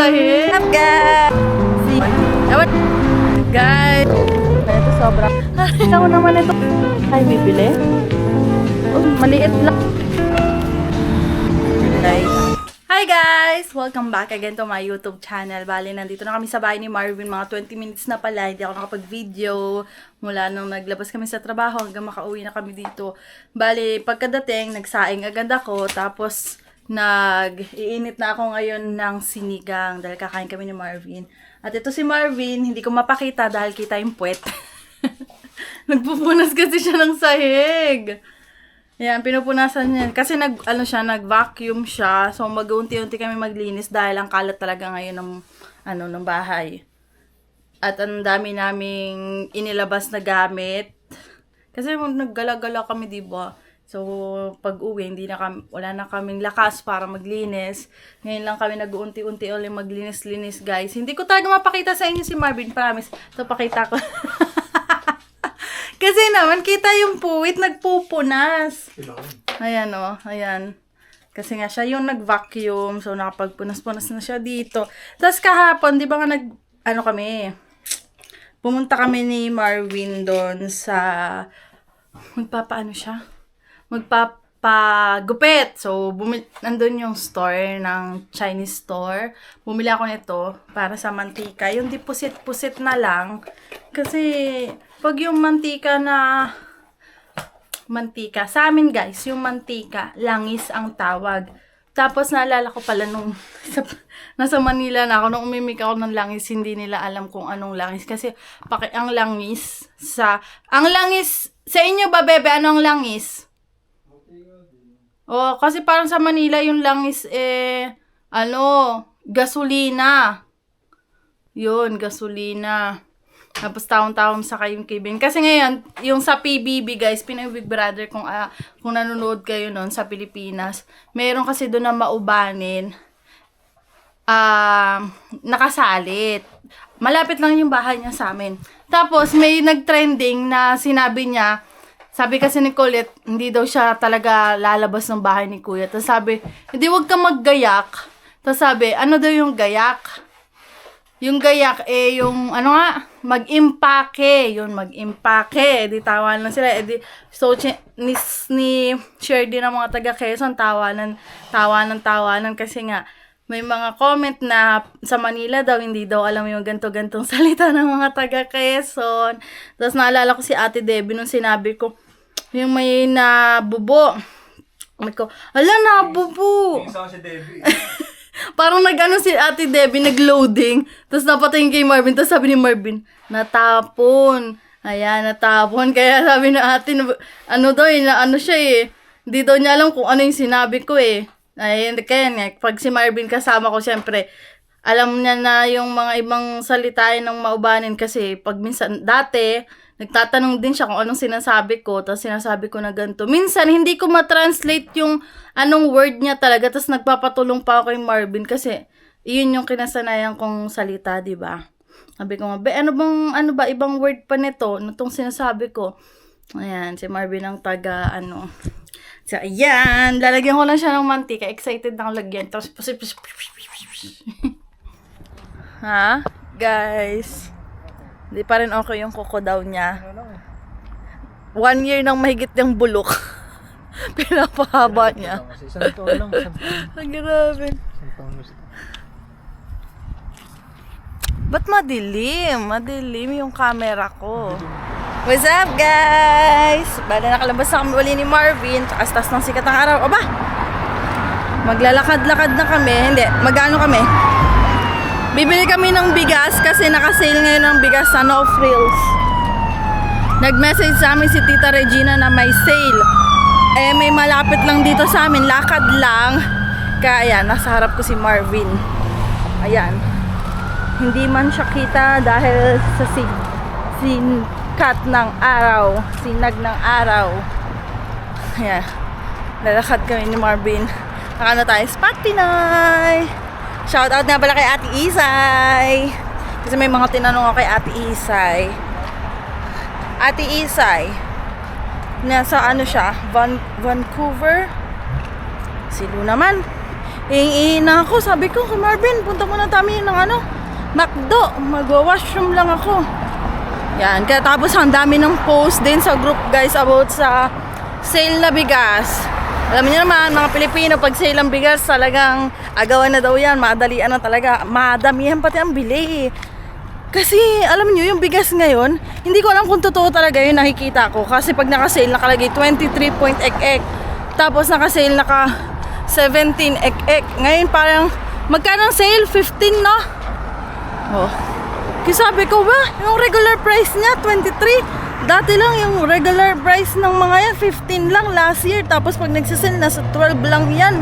sahig. Up, guys! Ewan, guys! Ito sobrang... Ito naman ito. Ay, bibili? Oh, maliit lang. Guys. Hi guys! Welcome back again to my YouTube channel. Bali, nandito na kami sa bahay ni Marvin. Mga 20 minutes na pala. Hindi ako nakapag-video. Mula nung naglabas kami sa trabaho hanggang makauwi na kami dito. Bali, pagkadating, nagsaing agad ako. Tapos, nag-iinit na ako ngayon ng sinigang. Dahil kakain kami ni Marvin. At ito si Marvin, hindi ko mapakita dahil kita yung puwet. Nagpupunas kasi siya ng sahig. Yan, pinupunasan niya. Kasi nag-vacuum siya. So, mag-unti-unti kami maglinis dahil ang kalat talaga ngayon ng bahay. At ang dami naming inilabas na gamit. Kasi naggala-gala kami, diba? So, pag-uwi, wala na kaming lakas para maglinis. Ngayon lang kami nag-unti-unti ulit maglinis-linis, guys. Hindi ko talaga mapakita sa inyo si Marvin, promise. So, pakita ko. Kasi naman, kita yung puwit, nagpupunas. Ayan o, ayan. Kasi nga siya yung nag-vacuum, so nakapagpunas-punas na siya dito. Tapos kahapon, di ba nga pumunta kami ni Marvin doon sa, magpapagupit. So, nandun yung store ng Chinese store. Bumili ako nito para sa mantika. Yung di pusit-pusit na lang. Kasi, pag yung mantika, sa amin guys, yung mantika, langis ang tawag. Tapos naalala ko pala nung nasa Manila na ako, nung umimik ako ng langis, hindi nila alam kung anong langis. Kasi ang langis, sa inyo ba bebe, anong langis? Oh, kasi parang sa Manila yung langis gasolina. Yun, gasolina. Tapos taon-taon sa kayong kibin. Kasi ngayon, yung sa PBB guys, Pinoy Big Brother, kung nanonood kayo nun sa Pilipinas, meron kasi doon na maubanin, nakasalit. Malapit lang yung bahay niya sa amin. Tapos may nag-trending na sinabi niya, sabi kasi ni Colette, hindi daw siya talaga lalabas ng bahay ni Kuya. Tapos sabi, hindi wag ka maggayak. Tapos sabi, ano daw yung gayak? Yung gayak, mag-impake. Yun, mag-impake. Di tawanan sila. So, share din ng mga taga-Quezon, tawanan. Kasi nga, may mga comment na sa Manila daw, hindi daw alam yung ganto-gantong salita ng mga taga-Quezon. Tapos, naalala ko si Ate Debbie nung sinabi ko, yung may nabubo. Nabubo. Yung si Debbie. Parang si Ate Debbie, nag-loading. Tapos napatingin kay Marvin. Tapos sabi ni Marvin, natapon. Ayan, natapon. Kaya sabi na ate, siya eh. Hindi daw niya alam kung ano yung sinabi ko eh. Ayan, kaya nga, pag si Marvin kasama ko, syempre, alam niya na yung mga ibang salitain ng maubanin. Kasi pag minsan, dati, nagtatanong din siya kung anong sinasabi ko, tapos sinasabi ko na ganito. Minsan, hindi ko ma-translate yung anong word niya talaga, tapos nagpapatulong pa ako kay Marvin kasi iyon yung kinasanayan kong salita, di ba? Sabi ko nga, ano ba, ibang word pa nito, itong sinasabi ko. Ayan, si Marvin ang So, ayan, lalagyan ko lang siya ng mantika. Excited na ako lagyan. Tapos, ha? Guys, di pa rin okay yung kuko daw niya. 1 year nang mahigit yung bulok. Pinapahaba niya. Isang taon lang. Ang grabe. Ba't madilim? Madilim yung camera ko. What's up guys? Bala nakalabas na kami uli ni Marvin. Taas ng sikat ng araw. Aba! Maglalakad-lakad na kami. Hindi, magano kami? Bibili kami ng bigas kasi naka-sale ngayon ng bigas sa No Frills. Nag-message sa amin si Tita Regina na may sale. May malapit lang dito sa amin. Lakad lang. Kaya, nasa harap ko si Marvin. Ayan. Hindi man siya kita dahil sa sikat ng araw. Sinag ng araw. Ayan. Lalakad kami ni Marvin. Nakano tayo? Spot Pinoy! Shoutout nga pala kay Ate Isay. Kasi may mga tinanong ako kay Ate Isay. Ate Isay, nasa siya? Vancouver? Si Lu naman. na ako. Sabi ko kay Marvin, punta muna tayo ng McDo. Magwa-washroom lang ako. Yan. Kaya tapos ang dami ng post din sa group guys about sa sale na bigas. Alam niyo naman, mga Pilipino, pag sale ng bigas, talagang agawan na daw yan. Madalian na talaga. Madamihan pati ang bili. Kasi, alam niyo, yung bigas ngayon, hindi ko alam kung totoo talaga yung nakikita ko. Kasi pag naka-sale, nakalagay 23.ek. Tapos naka-sale, 17ek. Ngayon parang, magkano ang sale? 15, no? Oh. Kasi sabi ko ba, yung regular price niya, 23. Dati lang yung regular price ng mga yan, 15 lang last year. Tapos pag nagsasale, nasa 12 lang yan.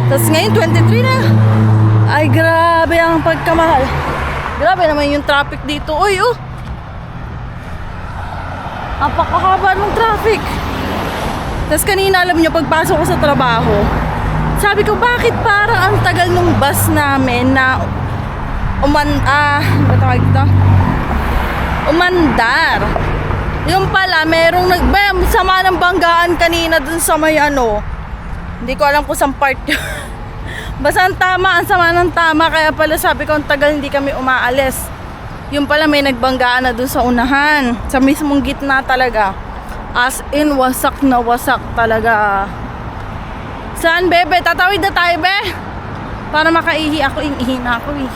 Tapos ngayon, 23 na. Ay, grabe ang pagkamahal. Grabe naman yung traffic dito. Uy, oh. Napakahaba ng traffic. Tapos kanina, alam nyo, pagpasok ko sa trabaho, sabi ko, bakit parang ang tagal nung bus namin na umandar. Yung pala, merong sama ng banggaan kanina dun sa may hindi ko alam kung saan part yun. Basta ang tama, ang sama ng tama. Kaya pala sabi ko, ang tagal hindi kami umaalis. Yung pala may nagbanggaan na dun sa unahan. Sa mismong gitna talaga. As in, wasak na wasak talaga. Saan, bebe? Tatawid na tayo, be? Para makaihi ako, ihi na ako eh.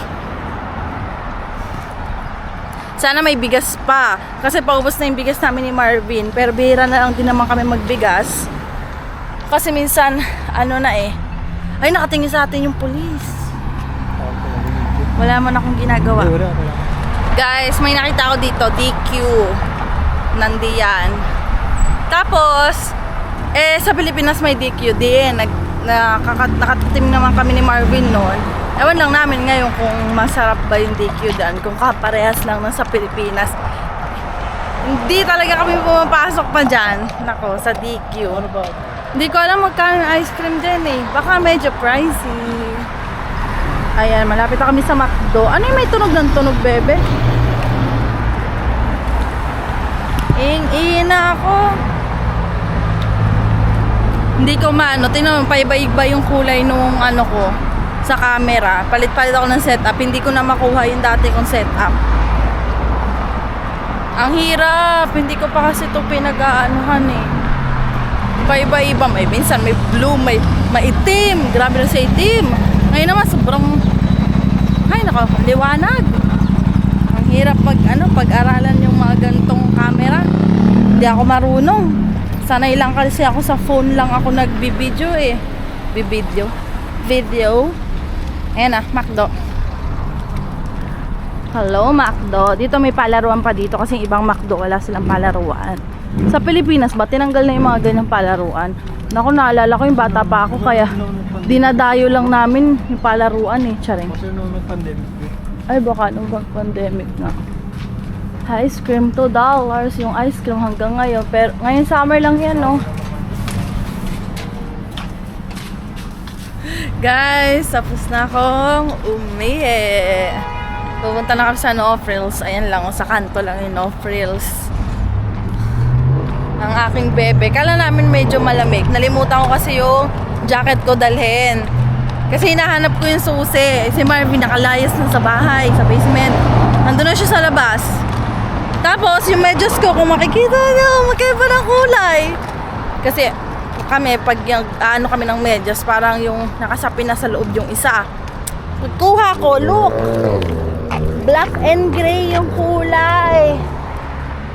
Sana may bigas pa. Kasi paubos na yung bigas namin ni Marvin. Pero bihira na lang din naman kami magbigas. Kasi minsan, ay nakatingin sa atin yung pulis. Wala man akong ginagawa. Guys, may nakita ako dito, DQ. Nandiyan. Tapos, sa Pilipinas may DQ din. Nakatitim naman kami ni Marvin noon. Ewan lang namin ngayon kung masarap ba yung DQ dyan, kung kaparehas lang sa Pilipinas. Hindi talaga kami pumapasok pa dyan. Nako, sa DQ. Hindi ko alam magkano ice cream dyan eh. Baka medyo pricey. Ayan, malapit na kami sa McDo. Ano yung may tunog ng tunog, bebe? Na ako. Hindi ko tingnan mo, paiba-iba yung kulay nung ko sa camera. Palit-palit ako ng setup. Hindi ko na makuha yung dati kong setup. Ang hirap. Hindi ko pa kasi ito pinag-aanuhan eh. Paiba-iba. May minsan may blue, may maitim. Grabe na sa itim. Ngayon naman sobrang liwanag. Ang hirap pag-aralan yung mga ganitong camera. Hindi ako marunong. Sanay lang kasi ako sa phone lang ako nagbibideo eh. Video. Ayan na, McDo. Hello, McDo. Dito may palaruan pa dito kasi ibang McDo wala silang palaruan. Sa Pilipinas ba, tinanggal na yung mga ganyang palaruan. Naku, naalala ko yung bata pa ako kaya dinadayo lang namin yung palaruan eh. Charing. Ay, baka nung pandemic na. Ice cream, $2 yung ice cream hanggang ngayon. Pero ngayon summer lang yan, no? Guys, tapos na akong umihi. Pupunta na kami sa No Frills. Ayan lang, sa kanto lang yung No Frills. Ang aking bebe. Kala namin medyo malamig. Nalimutan ko kasi yung jacket ko dalhin. Kasi hinahanap ko yung susi. Si Marvin nakalayas na sa bahay, sa basement. Nandun na siya sa labas. Tapos yung medyas ko, kung makikita nyo, magkaiba ng kulay. Kasi kami, pag kami ng medyas, parang yung nakasapi na sa loob yung isa. Kuha ko, look. Black and gray yung kulay.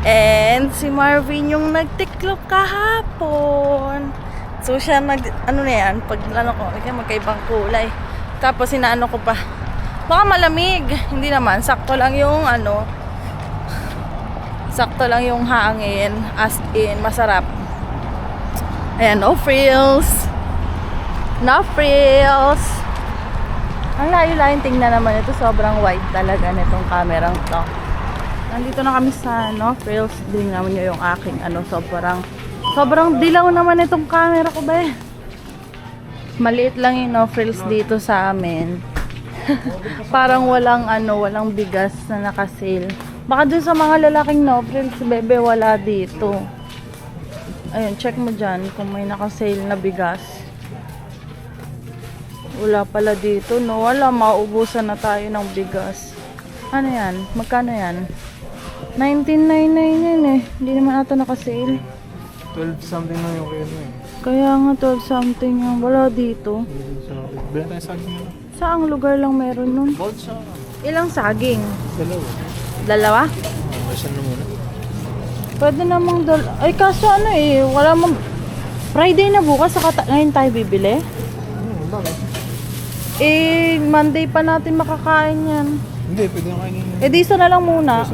And si Marvin yung nagtiklop kahapon. So siya pag magkaibang kulay. Tapos inaano ko pa. Baka malamig. Hindi naman, sakto lang yung sakto lang yung hangin. As in, masarap. Ayan, no frills. No frills. Ang layo-layo tingnan naman ito. Sobrang wide talaga nitong kamerang to. Nandito na kami sa No Frills. Din naman nyo yung aking sobrang dilaw naman itong camera ko ba. Maliit lang yung No Frills dito sa amin. Parang walang bigas na naka-sale. Baka dun sa mga lalaking No Frills, bebe, wala dito. Ayun, check mo dyan kung may naka-sale na bigas. Wala pala dito, no? Wala, maubusan na tayo ng bigas. Ano yan? Magkano yan? 19.99 yan eh. Hindi naman ata nakasale. 12 something na yung kaya eh. Kaya nga 12 something yan. Wala dito. Bili tayo saging mo. Saang lugar lang meron nun? Bolt sa Ilang saging? dalawa. Dalawa? Masan na muna. Pwede namang ay kaso ano eh, wala mang... Friday na bukas, saka ngayon tayo bibili? Bakit? Eh, Monday pa natin makakain yan. Hindi, pwede na kainin yun. Eh, di isa na lang muna.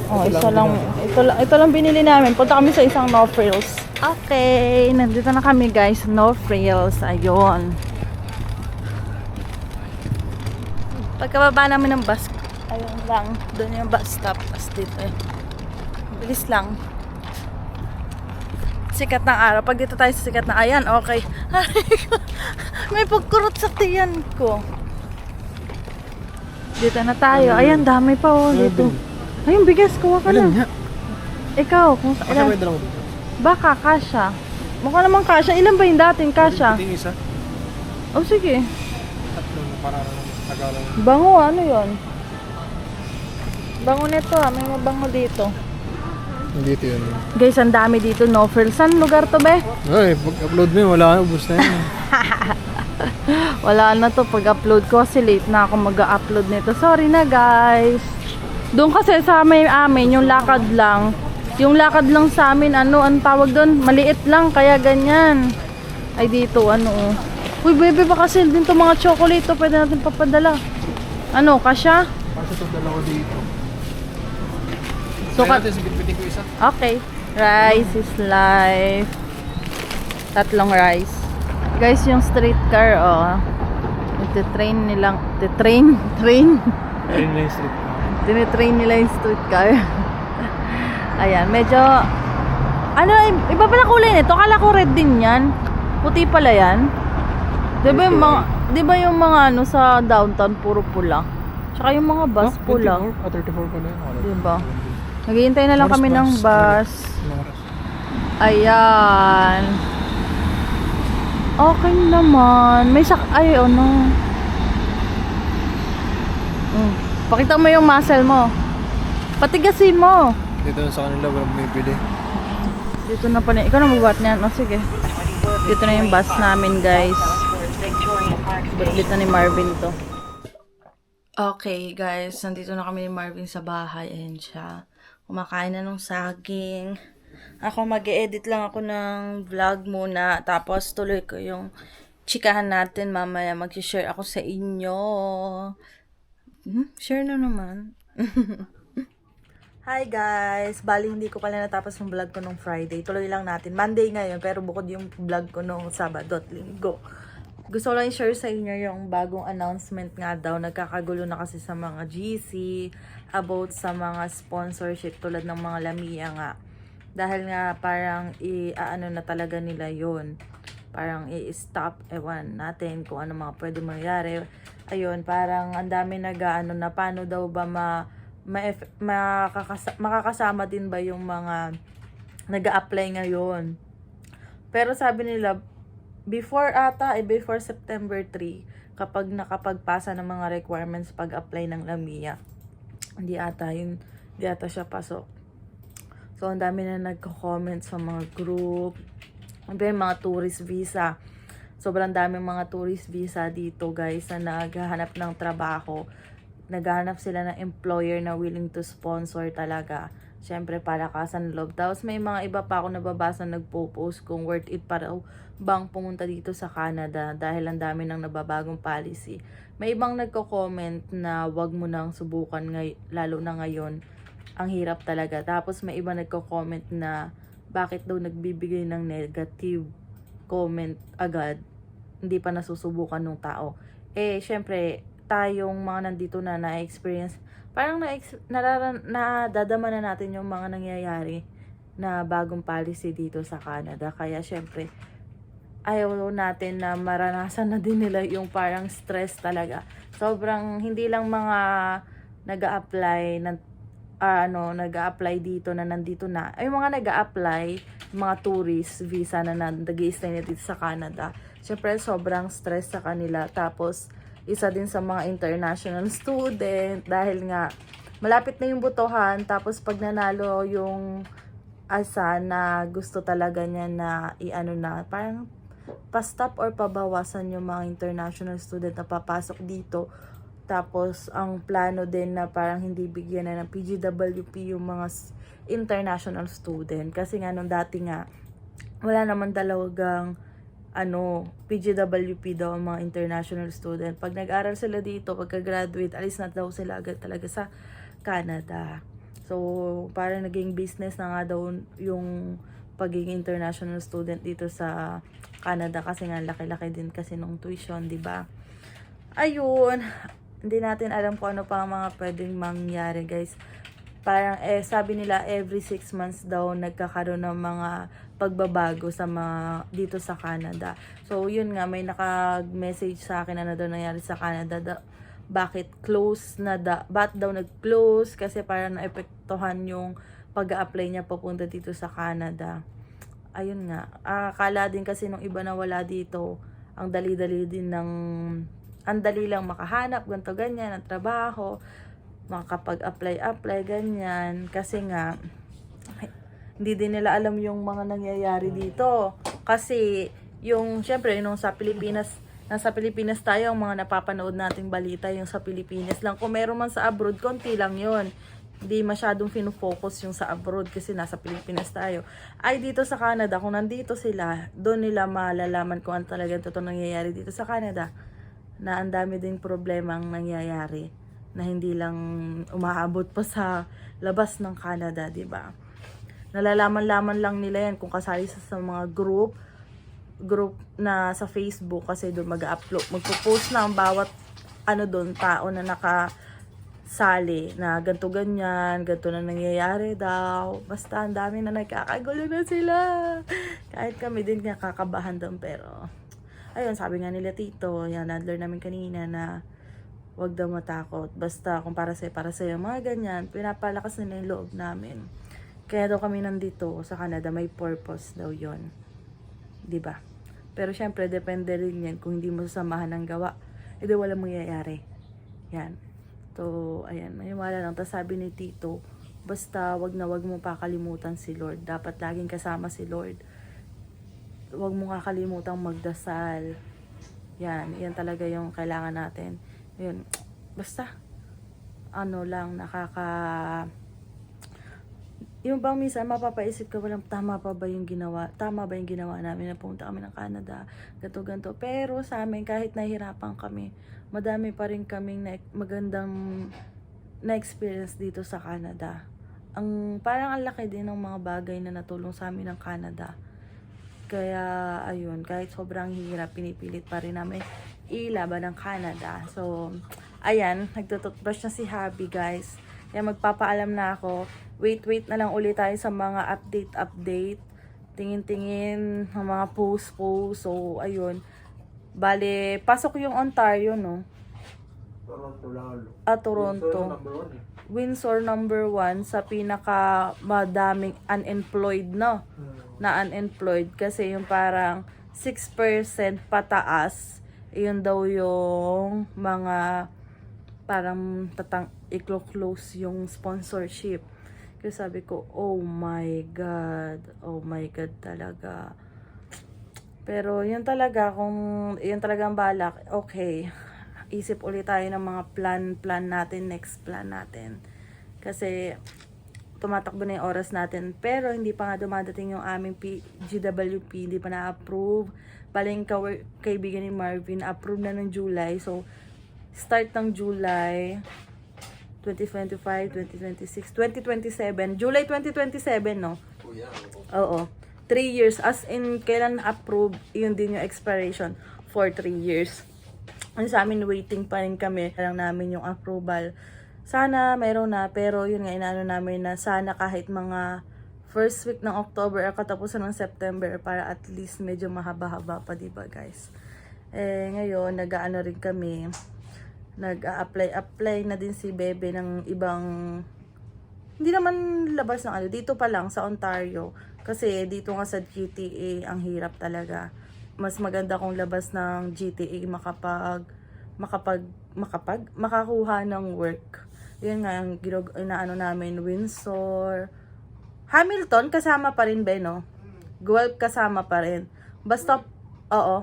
Oh, isa lang. Ito lang binili namin. Punta kami sa isang No Frills. Okay, nandito na kami guys. No Frills. Ayun. Pagkababa namin ng bus, ayun lang. Doon yung bus stop. As dito eh. Bilis lang. Sikat ng araw. Pag dito tayo sa sikat na, ayan, okay. May pagkurot sa tiyan ko. Dito na tayo. Ayan, dami pa oh. Dito. Ayun, bigas. Kuha ka na. Ikaw, kung Kasi pwede lang ako dito. baka, kasha. Mukha naman kasha. Ilan ba yung dating kasha? Ito yung isa. Oh, sige. Tatlo na para tagalan. Bango, ano yon? Bango nito ah. May mabango dito. Dito yun. Guys, ang dami dito. No frills. Saan lugar to, be? Ay, pag-upload mo yun, wala na. Ubus na yun. Wala na to pag-upload ko kasi late na ako mag-upload nito. Sorry na guys. Doon kasi sa may amin, yung lakad lang. Yung lakad lang sa amin, ano, ang tawag doon? Maliit lang, kaya ganyan. Ay dito, ano oh. Uy, bebe, baka sale din to mga chocolate to. Pwede natin papadala. Ano, kasya? Kasi ito dala ko dito. So, Kaya natin, sigit-pitin ko isa. okay. Rice is life. Tatlong rice. Guys, yung streetcar, oh. Iti-train nilang, train. Ayun na yung street. Tinitrain nila yung streetcar. Ayan, medyo, ano, iba pala kulay nito. Kala ko red din yan. Puti pala yan. Di ba yung mga ano sa downtown, puro pula? Tsaka yung mga bus pula. 34 pala yun. Di ba? Naghihintay na lang Oras kami bus. ng bus. Oras. Ayan. Okay naman. May ay ano. Pakita mo yung muscle mo. Patigasin mo. Dito sa kanila, walang may bili. Dito na pala. Ikaw na magbuhat niyan. Oh, sige. Dito na yung bus namin, guys. Bitbit na ni Marvin to. Okay, guys. Nandito na kami ni Marvin sa bahay. Ayan siya. Kumakain na ng saging. Ako mag-e-edit lang ako ng vlog muna. Tapos tuloy ko yung chikahan natin. Mamaya mag-share ako sa inyo. Share na naman. Hi guys! Bali hindi ko pala natapos yung vlog ko nung Friday. Tuloy lang natin. Monday ngayon pero bukod yung vlog ko nung Sabado at Linggo. Gusto ko lang i-share sa inyo yung bagong announcement nga daw. Nagkakagulo na kasi sa mga GC about sa mga sponsorship tulad ng mga Lamia nga. Dahil nga parang i-ano na talaga nila yon. Parang i-stop, ewan natin kung ano mga pwede mangyari. Ayun, parang ang dami nag-ano na paano daw ba makakasama din ba yung mga nag-a-apply ngayon. Pero sabi nila, before September 3, kapag nakapagpasa ng mga requirements pag-apply ng Lamia, hindi ata siya pasok. So, ang dami na nagko-comment sa mga group. Mga tourist visa. Sobrang daming mga tourist visa dito, guys, na naghahanap ng trabaho. Naghahanap sila ng employer na willing to sponsor talaga. Siyempre, para kasan loob. Tapos, may mga iba pa ako nababasa nagpo-post kung worth it pa raw bang pumunta dito sa Canada dahil ang dami ng nababagong policy. May ibang nagko-comment na wag mo nang subukan lalo na ngayon. Ang hirap talaga. Tapos, may iba nagko-comment na bakit daw nagbibigay ng negative comment agad, hindi pa nasusubukan ng tao. Syempre, tayong mga nandito na experience, parang nadadama na natin yung mga nangyayari na bagong policy dito sa Canada. Kaya syempre, ayaw natin na maranasan na din nila yung parang stress talaga. Sobrang, hindi lang mga nag-a-apply ng nag-a-apply dito na nandito na. Ay, mga nag-a-apply, mga tourist visa na nag-i-stay na dito sa Canada. syempre sobrang stress sa kanila. Tapos, isa din sa mga international student dahil nga malapit na yung botohan. Tapos, pag nanalo yung asa na gusto talaga niya na i-ano na, parang pa-stop or pabawasan yung mga international student na papasok dito. Tapos, ang plano din na parang hindi bigyan na ng PGWP yung mga international student. Kasi nga, nung dati nga, wala naman talagang PGWP daw ang mga international student. Pag nag-aral sila dito, pagka-graduate, alis na daw sila agad talaga sa Canada. So, parang naging business na nga daw yung pagiging international student dito sa Canada kasi nga laki-laki din kasi nung tuition, di ba? Ayun, hindi natin alam kung ano pa ang mga pwedeng mangyari, guys. Parang sabi nila every 6 months daw nagkakaroon ng mga pagbabago sa mga dito sa Canada. So yun nga, may naka-message sa akin ano daw nangyari sa Canada. Bakit close na ba't daw nag-close? Kasi parang naepektuhan yung pag-a-apply niya papunta dito sa Canada. Ayun nga, akala din kasi nung iba na wala dito, ang dali-dali din ang dali lang makahanap, ganito ganyan, ng trabaho, makakapag-apply, ganyan. Kasi nga, hindi din nila alam yung mga nangyayari dito. Kasi, syempre, yung sa Pilipinas, nasa Pilipinas tayo, ang mga napapanood nating balita, yung sa Pilipinas lang. Kung meron man sa abroad, konti lang yon. Hindi masyadong fino-focus yung sa abroad kasi nasa Pilipinas tayo. Ay, dito sa Canada, kung nandito sila, doon nila malalaman kung ano talaga totoo nangyayari dito sa Canada. Na ang dami din problemang nangyayari na hindi lang umaabot pa sa labas ng Canada, di ba? Nalalaman-laman lang nila yan kung kasali sa mga group na sa Facebook kasi doon magpo-post na ang bawat doon tao na nakasali na ganto ganyan, ganto na nangyayari daw. Basta ang dami na nagkakagulo na sila. Kahit kami din nakakabahan doon pero ayun, sabi nga nila Tito, yan, nadler namin kanina na wag daw matakot. Basta kung para sa'yo, mga ganyan, pinapalakas nila yung loob namin. Kaya daw kami nandito sa Canada, may purpose daw yon, diba? Pero syempre, depende rin yan kung hindi mo sasamahan ng gawa. Edi walang mangyayari. Yan. So, ayan, maniwala lang. Tapos sabi ni Tito, basta wag mo pakalimutan si Lord. Dapat laging kasama si Lord. Huwag mo kakalimutan magdasal. Yan talaga yung kailangan natin. Yun, basta, yung bang minsan mapapaisip ka, walang tama ba yung ginawa namin na pumunta kami ng Canada, ganto. Pero sa amin, kahit nahihirapan kami, madami pa rin kaming magandang na-experience dito sa Canada. Parang ang laki din ng mga bagay na natulong sa amin ng Canada. Kaya, ayun, kahit sobrang hirap, pinipilit pa rin namin ilaban ng Canada. So, ayan, nagtututbrush na si Habi, guys. Kaya magpapaalam na ako. Wait na lang ulit tayo sa mga update. Tingin-tingin, ng mga post. So, ayun. Bale, pasok yung Ontario, no? Toronto. Windsor number 1 sa pinaka madaming unemployed, no? Na unemployed kasi yung parang 6% pataas, yun daw yung mga parang i-close yung sponsorship. Kasi sabi ko, oh my God talaga. Pero yun talaga, kung yun talaga ang balak, okay, isip ulit tayo ng mga plan natin, next plan natin. Kasi tumatakbo na yung oras natin. Pero hindi pa nga dumadating yung aming GWP. Hindi pa na-approve. Paling kaibigan ni Marvin, approve na ng July. So, start ng July 2025, 2026, 2027. July 2027, no? Oo. 3 years. As in, kailan approve, yun din yung expiration for 3 years. Sa amin, waiting pa rin kami. Lang namin yung approval. Sana mayroon na, pero yun nga, inaano namin na sana kahit mga first week ng October o katapusan ng September para at least medyo mahaba-haba pa, diba guys? Ngayon, nag-aano rin kami, nag-a-apply na din si Bebe ng ibang, hindi naman labas ng dito pa lang sa Ontario. Kasi dito nga sa GTA, ang hirap talaga. mas maganda kung labas ng GTA makakuha ng work. Yun nga yung inaano namin, Windsor, Hamilton kasama pa rin ba, no? Guelph kasama pa rin. Basta, oo.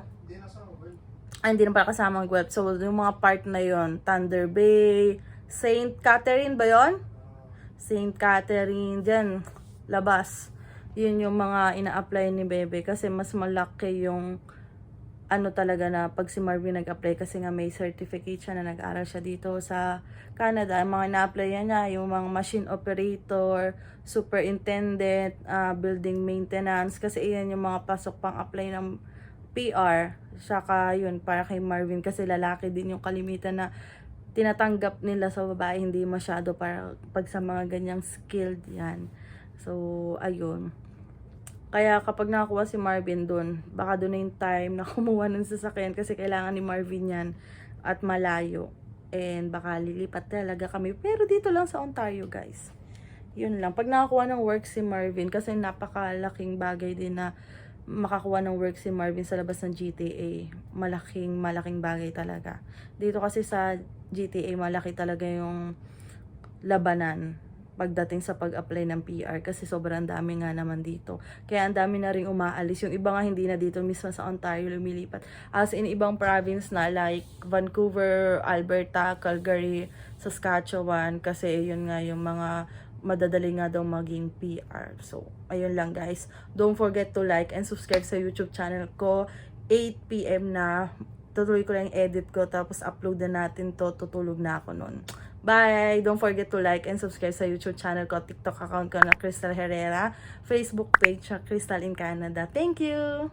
Ay, hindi na pala kasama ang Guelph. So, yung mga part na yon, Thunder Bay, St. Catherine ba yon? St. Catherine, dyan, labas. Yun yung mga ina-apply ni Bebe kasi mas malaki yung ano talaga na pag si Marvin nag-apply kasi nga may certificate siya na nag-aral siya dito sa Canada. Ang mga na-apply niya yung mga machine operator, superintendent, building maintenance kasi iyan yung mga pasok pang apply ng PR. Saka yun para kay Marvin kasi lalaki din yung kalimitan na tinatanggap nila sa babae, hindi masyado para pag sa mga ganyang skilled yan. So, ayun. Kaya kapag nakakuha si Marvin dun, baka dun na yung time na kumuha ng sasakyan kasi kailangan ni Marvin yan at malayo. And baka lilipat talaga kami. Pero dito lang sa Ontario, guys. Yun lang. Pag nakakuha ng work si Marvin, kasi napakalaking bagay din na makakuha ng work si Marvin sa labas ng GTA. Malaking bagay talaga. Dito kasi sa GTA, malaki talaga yung labanan pagdating sa pag-apply ng PR kasi sobrang dami nga naman dito. Kaya ang dami na rin umaalis. Yung iba nga hindi na dito mismo sa Ontario lumilipat. As in ibang province na like Vancouver, Alberta, Calgary, Saskatchewan kasi yun nga yung mga madadali nga daw maging PR. So, ayun lang guys. Don't forget to like and subscribe sa YouTube channel ko. 8 PM na. Tutuloy ko lang yung edit ko tapos upload na natin to. Tutulog na ako nun. Bye! Don't forget to like and subscribe sa YouTube channel ko, TikTok account ko na Crystal Herrera, Facebook page na Crystal in Canada. Thank you!